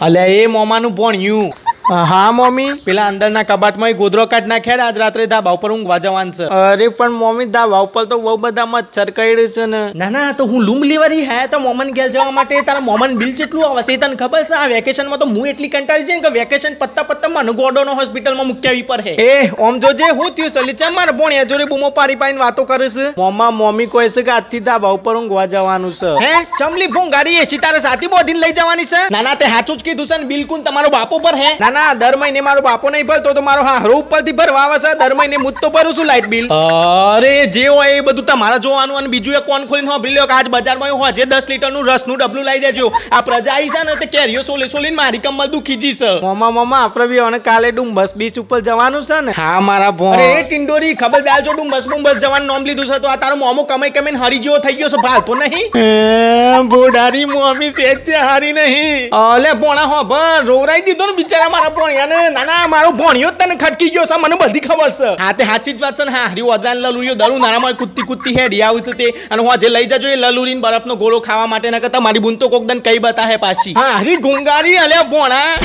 અલ્યા એ મોમાનું ભણ્યું. હા મમ્મી, પેલા અંદરના કબાટમાં ગોદરો કાઢ નાખ્યા. આજ રાત્રે ધાબા ઉપર ઊંઘવા જવાનું છે. અરે પણ મમ્મી, ધાબા ઉપર તો બહુ બધા મચ્છર કરડે છે ને. ના ના, તો હું લૂમ લેવાની હે તો મોમન ઘેર જવા માટે તારા મોમન બિલ કેટલું આવે છે તને ખબર છે? આ વેકેશનમાં તો હું એટલી કંટાળી છે કે વેકેશન પત્તા મને ગોડોનો હોસ્પિટલમાં મૂકી આવી પર હે. એ ઓમ જોજે હું થયું સલી ચા માર ભણ્યા જોડે બૂમો પાડી પાડીને વાતો કરે છે. મમ્મી કહે છે કે આજથી ધાબા ઉપર ઊંઘવા જવાનું છે. હે ચમલી ભોંગારી એસી તારે સાથી બોધીને લઈ જવાની છે? ના ના, તે સાચું જ કીધું છે ને. બિલકુલ તમારો બાપો પર હે. ના, દર મહિને મારો બાપો નહીં ભરતો તો મારો હારો ઉપરથી ભરવા આવે છે. દર મહિને હું તો ભરું છું લાઇટ બિલ. અરે જે હોય એ બધું તમારે જોવાનું. અને બીજું એક કોણ ખોલીને સાંભળી લો કે આજ બજારમાં હોજે 10 લીટરનું રસનું ડબલું લઈ દેજો. આ પ્રજા આવી છે ને તે કેરીઓ સોલીને મારી કમર દુખી જી છે. મમ્મા આપણે બી અને કાલે ડુંબસ બીચ ઉપર જવાનું છે ને. હા મારા ભોણ. અરે એ ટિંડોરી ખબરદાર જો ડુંબસ જવાનું નામ લીધું છે તો આ તારો મોમો કમાઈને હરી જેવો થઈ ગયો છે. ભાલતો નહીં બોડારી મોમી સેજ છે હારી નહીં. અલે ભોણા હો ભર રોવરાઈ દીધો ને બિચારા મારા ભોણિયાને. ના મારો ભોણિયો તને ખટકી ગયો છે, મને બધી ખબર છે. હા તે સાચી જ વાત છે ને. હા હરી ઓદરાન લલુરીઓ દરું નાનામાં કુત્તી હેડી આવે છે તે. અને હું આજે લઈ જજો એ લલુરીન બરફનો ગોળો ખાવા માટે. ના કરતા મારી બુન તો કોક દન કઈ બતા હે પાછી. હા હરી ગુંગારી અલ્યા ભોણા.